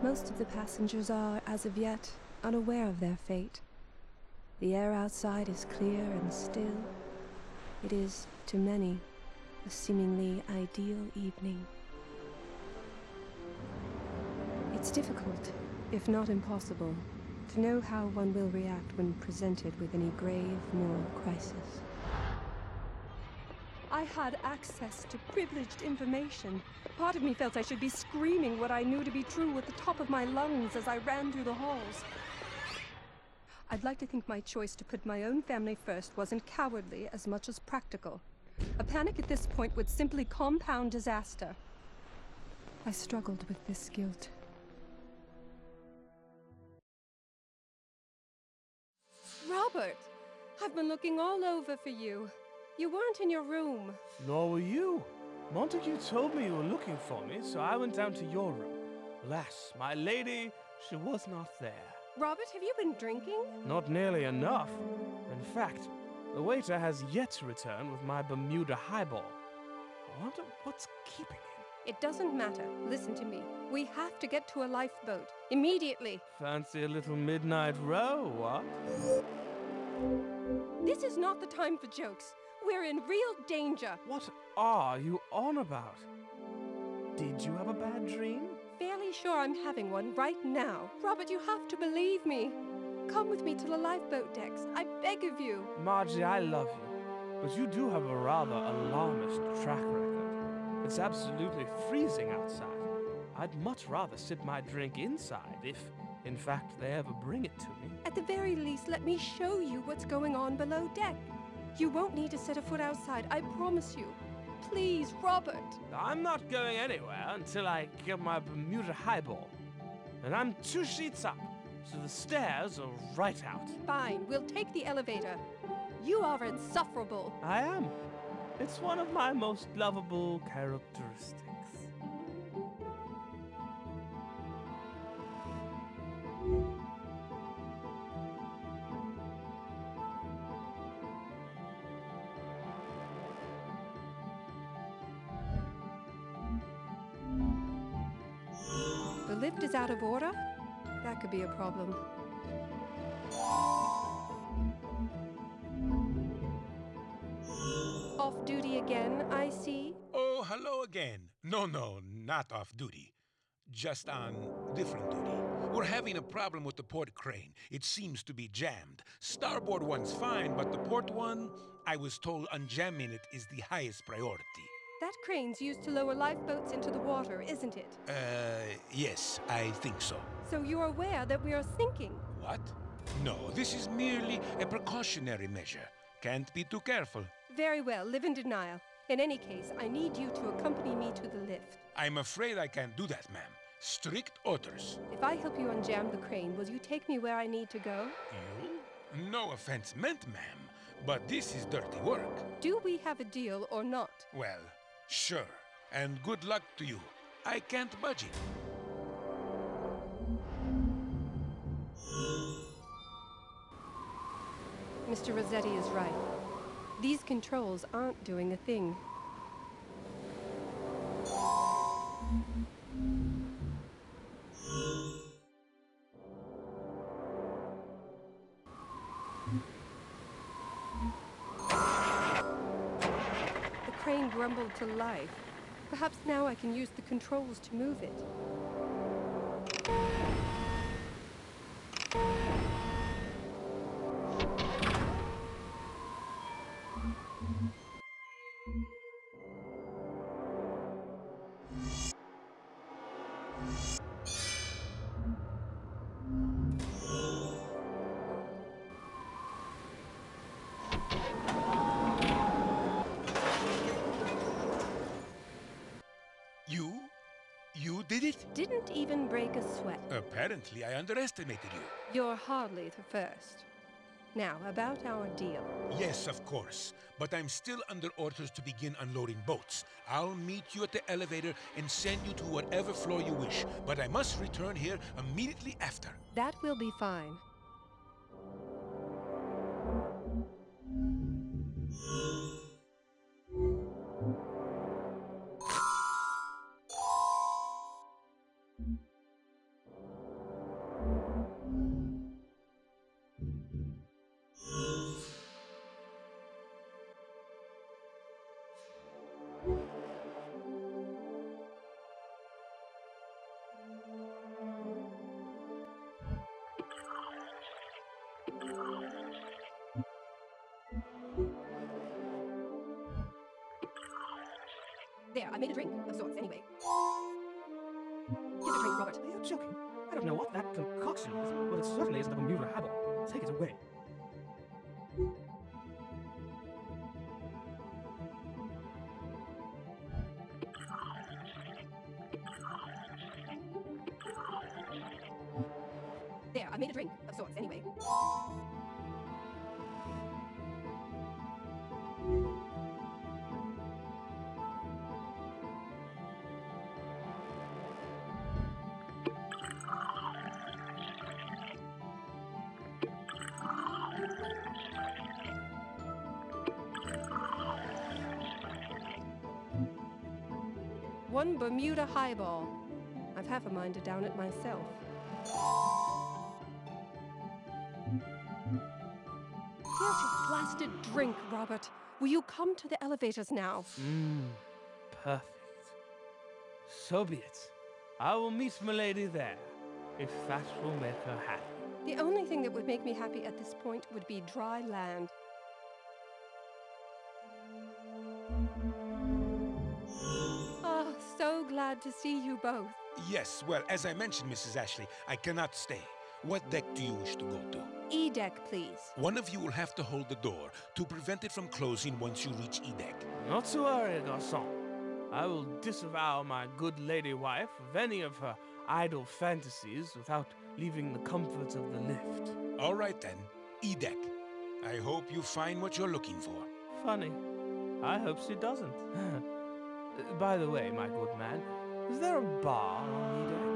Most of the passengers are, as of yet, unaware of their fate. The air outside is clear and still. It is, to many, a seemingly ideal evening. It's difficult, if not impossible, to know how one will react when presented with any grave moral crisis. I had access to privileged information. Part of me felt I should be screaming what I knew to be true at the top of my lungs as I ran through the halls. I'd like to think my choice to put my own family first wasn't cowardly as much as practical. A panic at this point would simply compound disaster. I struggled with this guilt. Robert! I've been looking all over for you. You weren't in your room. Nor were you. Montague told me you were looking for me, so I went down to your room. Alas, my lady, she was not there. Robert, have you been drinking? Not nearly enough. In fact, the waiter has yet to return with my Bermuda highball. I wonder what's keeping him. It doesn't matter. Listen to me. We have to get to a lifeboat. Immediately. Fancy a little midnight row, what? This is not the time for jokes. We're in real danger. What are you on about? Did you have a bad dream? Fairly sure I'm having one right now. Robert, you have to believe me. Come with me to the lifeboat decks. I beg of you. Margie, I love you, but you do have a rather alarmist track record. It's absolutely freezing outside. I'd much rather sip my drink inside if, in fact, they ever bring it to me. At the very least, let me show you what's going on below deck. You won't need to set a foot outside, I promise you. Please, Robert. I'm not going anywhere until I get my Bermuda highball. And I'm 2 sheets up, so the stairs are right out. Fine, we'll take the elevator. You are insufferable. I am. It's one of my most lovable characteristics. The lift is out of order? That could be a problem. Off duty again, I see? Oh, hello again. No, not off duty. Just on different duty. We're having a problem with the port crane. It seems to be jammed. Starboard one's fine, but the port one, I was told unjamming it is the highest priority. That crane's used to lower lifeboats into the water, isn't it? Yes, I think so. So you're aware that we are sinking? What? No, this is merely a precautionary measure. Can't be too careful. Very well, live in denial. In any case, I need you to accompany me to the lift. I'm afraid I can't do that, ma'am. Strict orders. If I help you unjam the crane, will you take me where I need to go? You? No offense meant, ma'am, but this is dirty work. Do we have a deal or not? Well, sure. And good luck to you. I can't budge it. Mr. Rossetti is right. These controls aren't doing a thing. The crane grumbled to life. Perhaps now I can use the controls to move it. You did it? Didn't even break a sweat. Apparently, I underestimated you. You're hardly the first. Now, about our deal. Yes, of course. But I'm still under orders to begin unloading boats. I'll meet you at the elevator and send you to whatever floor you wish. But I must return here immediately after. That will be fine. There, I made a drink of sorts anyway. Here's a drink, Robert. Are you joking? I don't know what that concoction is, but it certainly isn't a Bermuda highball. Take it away. There, I made a drink of sorts anyway. One Bermuda highball. I've half a mind to down it myself. Here's your blasted drink, Robert. Will you come to the elevators now? Perfect. So be it. I will meet Milady there, if that will make her happy. The only thing that would make me happy at this point would be dry land. Oh, so glad to see you both. Yes, well, as I mentioned, Mrs. Ashley, I cannot stay. What deck do you wish to go to? E-deck, please. One of you will have to hold the door to prevent it from closing once you reach E-deck. Not to worry, garçon. I will disavow my good lady wife of any of her idle fantasies without leaving the comforts of the lift. All right, then. E-deck. I hope you find what you're looking for. Funny. I hope she doesn't. By the way, my good man, is there a bar on E-deck?